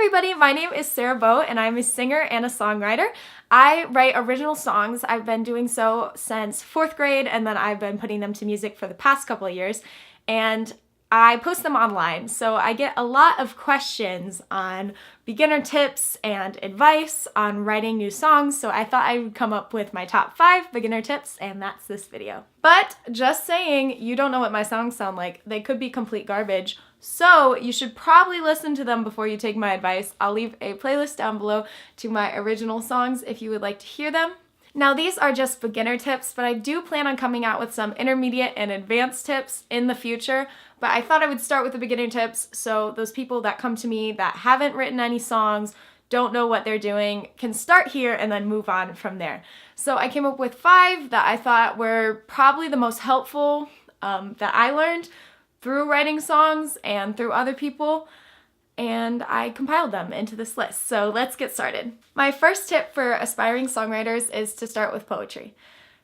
everybody, my name is Sarah Bowe and I'm a singer and a songwriter. I write original songs. I've been doing so since 4th grade, and then I've been putting them to music for the past couple of years, and I post them online. So I get a lot of questions on beginner tips and advice on writing new songs, so I thought I would come up with my top 5 beginner tips, and that's this video. But just saying, you don't know what my songs sound like. They could be complete garbage. So you should probably listen to them before you take my advice. I'll leave a playlist down below to my original songs if you would like to hear them. Now these are just beginner tips, but I do plan on coming out with some intermediate and advanced tips in the future. But I thought I would start with the beginner tips so those people that come to me that haven't written any songs, don't know what they're doing, can start here and then move on from there. So I came up with 5 that I thought were probably the most helpful that I learned through writing songs and through other people, and I compiled them into this list. So let's get started. My first tip for aspiring songwriters is to start with poetry.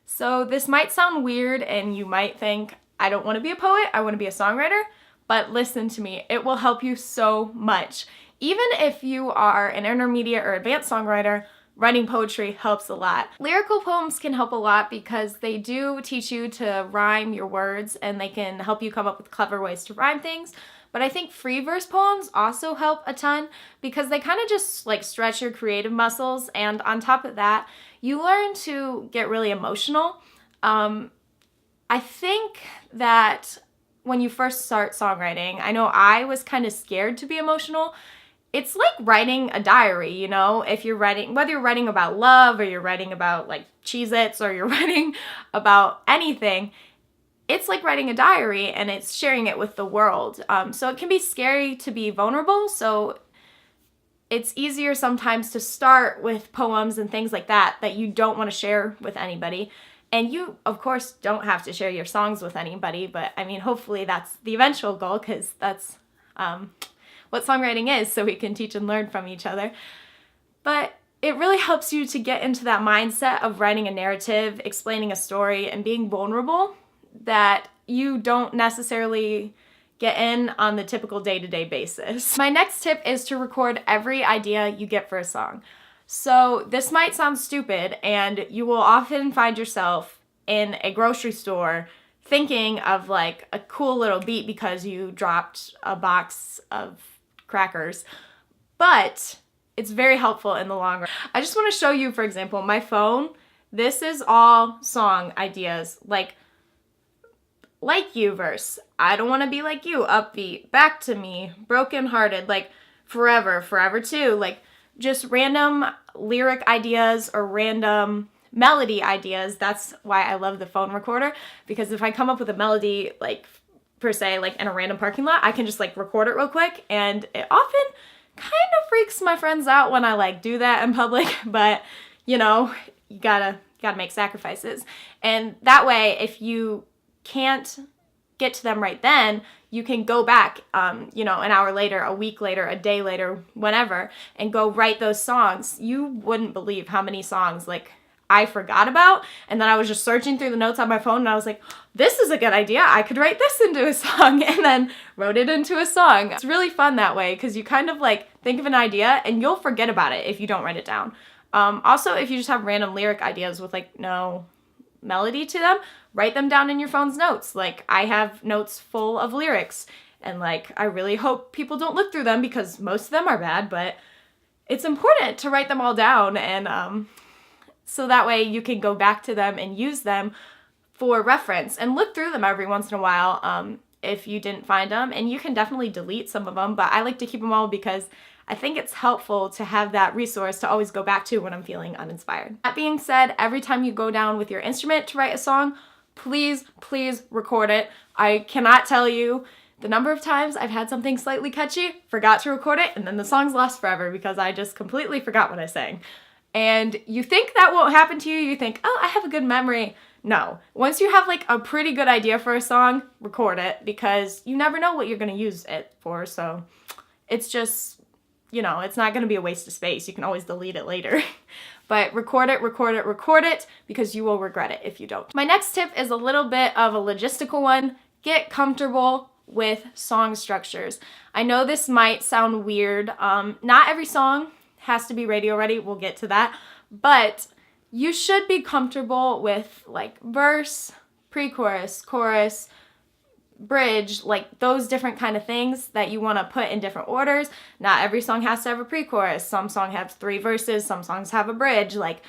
So this might sound weird and you might think, I don't want to be a poet, I want to be a songwriter, but listen to me, it will help you so much. Even if you are an intermediate or advanced songwriter, writing poetry helps a lot. Lyrical poems can help a lot because they do teach you to rhyme your words and they can help you come up with clever ways to rhyme things. But I think free verse poems also help a ton because they kind of just like stretch your creative muscles, and on top of that, you learn to get really emotional. I think that when you first start songwriting, I know I was kind of scared to be emotional. It's like writing a diary, you know, if you're writing, whether you're writing about love or you're writing about like Cheez-Its or you're writing about anything, it's like writing a diary and it's sharing it with the world. So it can be scary to be vulnerable. So it's easier sometimes to start with poems and things like that that you don't want to share with anybody. And you, of course, don't have to share your songs with anybody, but I mean, hopefully that's the eventual goal because that's what songwriting is, so we can teach and learn from each other. But it really helps you to get into that mindset of writing a narrative, explaining a story, and being vulnerable that you don't necessarily get in on the typical day-to-day basis. My next tip is to record every idea you get for a song. So this might sound stupid, and you will often find yourself in a grocery store thinking of like a cool little beat because you dropped a box of crackers, but it's very helpful in the long run. I just want to show you, for example, my phone. This is all song ideas, like you verse, I don't want to be like you, upbeat, back to me, broken hearted, like forever, forever too, like just random lyric ideas or random melody ideas. That's why I love the phone recorder, because if I come up with a melody like per se, like in a random parking lot, I can just like record it real quick, and it often kind of freaks my friends out when I like do that in public, but you know, you gotta make sacrifices. And that way, if you can't get to them right then, you can go back, you know, an hour later, a week later, a day later, whenever, and go write those songs. You wouldn't believe how many songs like I forgot about, and then I was just searching through the notes on my phone and I was like, this is a good idea, I could write this into a song, and then wrote it into a song. It's really fun that way because you kind of like think of an idea and you'll forget about it if you don't write it down. Also, if you just have random lyric ideas with like no melody to them, write them down in your phone's notes. Like I have notes full of lyrics, and like I really hope people don't look through them because most of them are bad, but it's important to write them all down, and so that way you can go back to them and use them for reference and look through them every once in a while if you didn't find them. And you can definitely delete some of them, but I like to keep them all because I think it's helpful to have that resource to always go back to when I'm feeling uninspired. That being said, every time you go down with your instrument to write a song, please, please record it. I cannot tell you the number of times I've had something slightly catchy, forgot to record it, and then the song's lost forever because I just completely forgot what I sang. And you think that won't happen to you, you think, oh, I have a good memory. No. Once you have like a pretty good idea for a song, record it, because you never know what you're going to use it for, so it's just, you know, it's not going to be a waste of space. You can always delete it later. But record it, because you will regret it if you don't. My next tip is a little bit of a logistical one. Get comfortable with song structures. I know this might sound weird. Not every song has to be radio ready. We'll get to that. But you should be comfortable with like verse, pre-chorus, chorus, bridge, like those different kind of things that you want to put in different orders. Not every song has to have a pre-chorus. Some songs have 3 verses, some songs have a bridge, like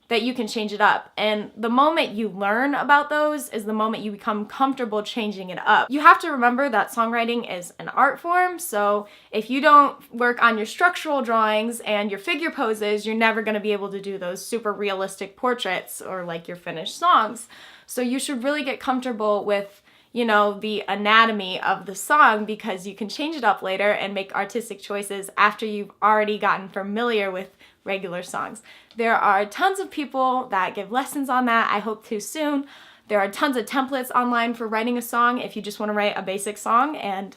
that you can change it up. And the moment you learn about those is the moment you become comfortable changing it up. You have to remember that songwriting is an art form, so if you don't work on your structural drawings and your figure poses, you're never going to be able to do those super realistic portraits or like your finished songs. So you should really get comfortable with, you know, the anatomy of the song, because you can change it up later and make artistic choices after you've already gotten familiar with regular songs. There are tons of people that give lessons on that. I hope to soon. There are tons of templates online for writing a song if you just want to write a basic song, and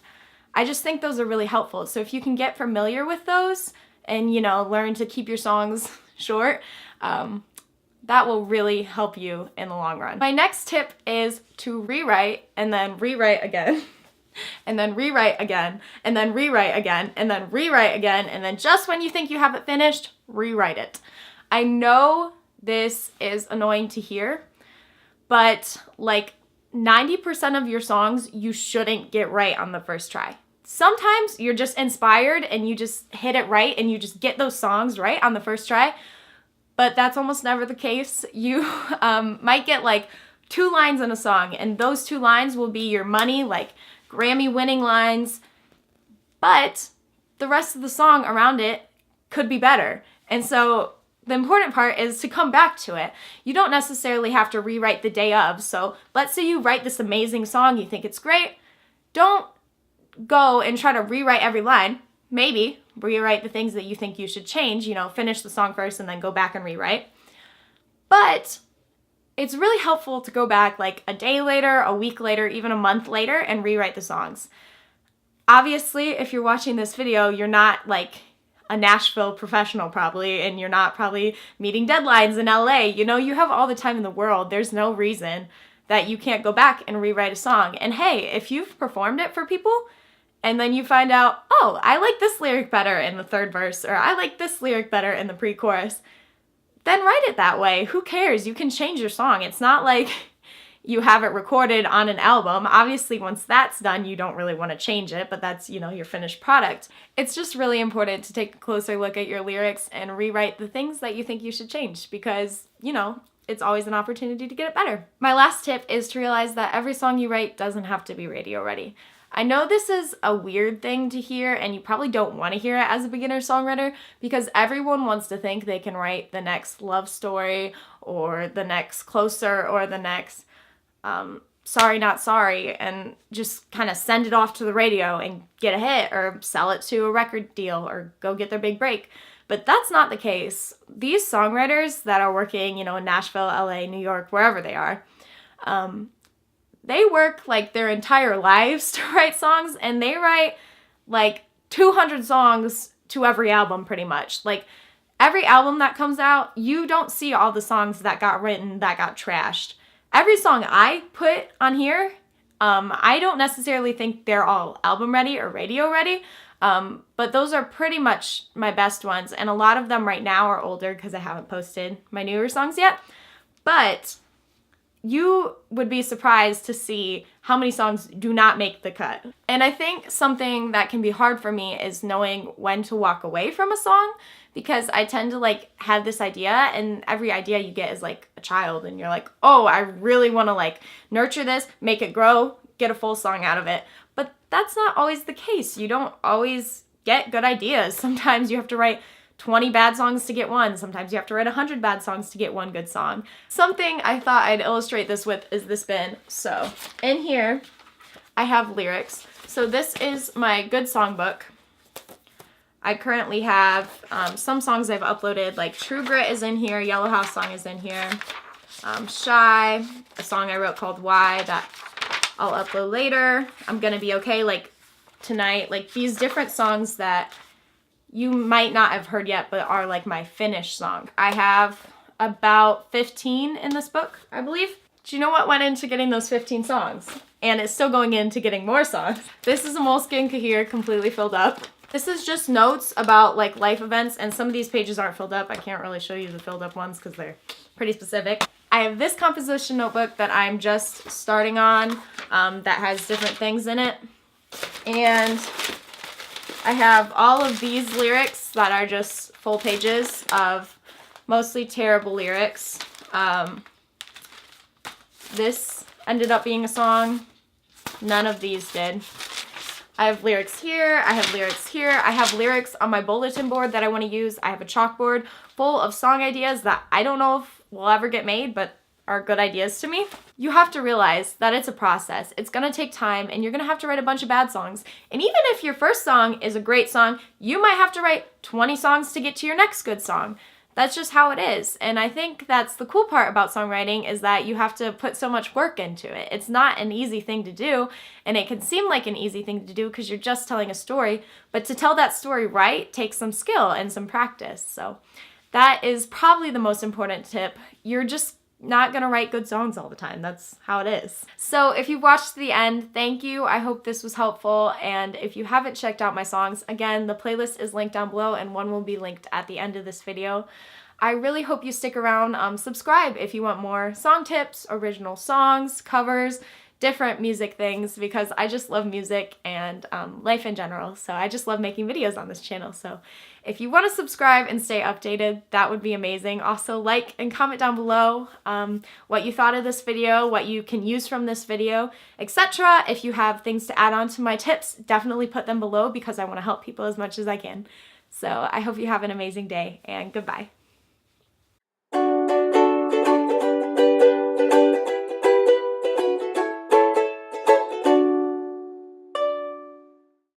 I just think those are really helpful. So if you can get familiar with those and, you know, learn to keep your songs short, that will really help you in the long run. My next tip is to rewrite and then rewrite again. And then rewrite again, and then rewrite again, and then rewrite again, and then just when you think you have it finished, rewrite it. I know this is annoying to hear, but like 90% of your songs you shouldn't get right on the first try. Sometimes you're just inspired and you just hit it right and you just get those songs right on the first try, but that's almost never the case. You might get like 2 lines in a song, and those 2 lines will be your money, like Grammy-winning lines, but the rest of the song around it could be better. And so the important part is to come back to it. You don't necessarily have to rewrite the day of. So let's say you write this amazing song, you think it's great. Don't go and try to rewrite every line. Maybe rewrite the things that you think you should change, you know, finish the song first and then go back and rewrite. But it's really helpful to go back like a day later, a week later, even a month later and rewrite the songs. Obviously, if you're watching this video, you're not like a Nashville professional probably, and you're not probably meeting deadlines in LA. You know, you have all the time in the world. There's no reason that you can't go back and rewrite a song. And hey, if you've performed it for people and then you find out, oh, I like this lyric better in the 3rd verse, or I like this lyric better in the pre-chorus, then write it that way. Who cares? You can change your song. It's not like you have it recorded on an album. Obviously, once that's done, you don't really want to change it, but that's, you know, your finished product. It's just really important to take a closer look at your lyrics and rewrite the things that you think you should change, because, you know, it's always an opportunity to get it better. My last tip is to realize that every song you write doesn't have to be radio ready. I know this is a weird thing to hear, and you probably don't want to hear it as a beginner songwriter, because everyone wants to think they can write the next love story or the next Closer or the next Sorry Not Sorry and just kind of send it off to the radio and get a hit or sell it to a record deal or go get their big break. But that's not the case. These songwriters that are working, you know, in Nashville, LA, New York, wherever they are, they work like their entire lives to write songs, and they write like 200 songs to every album pretty much. Like every album that comes out, you don't see all the songs that got written that got trashed. Every song I put on here, I don't necessarily think they're all album ready or radio ready, but those are pretty much my best ones, and a lot of them right now are older because I haven't posted my newer songs yet, but you would be surprised to see how many songs do not make the cut. And I think something that can be hard for me is knowing when to walk away from a song, because I tend to like have this idea, and every idea you get is like a child, and you're like, oh, I really want to like nurture this, make it grow, get a full song out of it. But that's not always the case. You don't always get good ideas. Sometimes you have to write 20 bad songs to get one. Sometimes you have to write 100 bad songs to get one good song. Something I thought I'd illustrate this with is this bin. So in here, I have lyrics. So this is my good song book. I currently have some songs I've uploaded, like True Grit is in here, Yellow House song is in here, Shy, a song I wrote called Why that I'll upload later, I'm Gonna Be Okay, like Tonight, like these different songs that you might not have heard yet, but are like my finished song. I have about 15 in this book, I believe. Do you know what went into getting those 15 songs? And it's still going into getting more songs. This is a Moleskine Kahir completely filled up. This is just notes about like life events, and some of these pages aren't filled up. I can't really show you the filled up ones because they're pretty specific. I have this composition notebook that I'm just starting on that has different things in it. And I have all of these lyrics that are just full pages of mostly terrible lyrics. This ended up being a song. None of these did. I have lyrics here, I have lyrics here, I have lyrics on my bulletin board that I want to use. I have a chalkboard full of song ideas that I don't know if will ever get made, but are good ideas to me. You have to realize that it's a process. It's gonna take time, and you're gonna have to write a bunch of bad songs. And even if your first song is a great song, you might have to write 20 songs to get to your next good song. That's just how it is. And I think that's the cool part about songwriting, is that you have to put so much work into it. It's not an easy thing to do, and it can seem like an easy thing to do because you're just telling a story, but to tell that story right takes some skill and some practice. So that is probably the most important tip. You're just not gonna write good songs all the time. That's how it is. So if you've watched to the end, thank you. I hope this was helpful. And if you haven't checked out my songs, again, the playlist is linked down below and one will be linked at the end of this video. I really hope you stick around. Subscribe if you want more song tips, original songs, covers, different music things, because I just love music and life in general. So I just love making videos on this channel. So if you want to subscribe and stay updated, that would be amazing. Also, like and comment down below what you thought of this video, what you can use from this video, etc. If you have things to add on to my tips, definitely put them below because I want to help people as much as I can. So I hope you have an amazing day, and goodbye.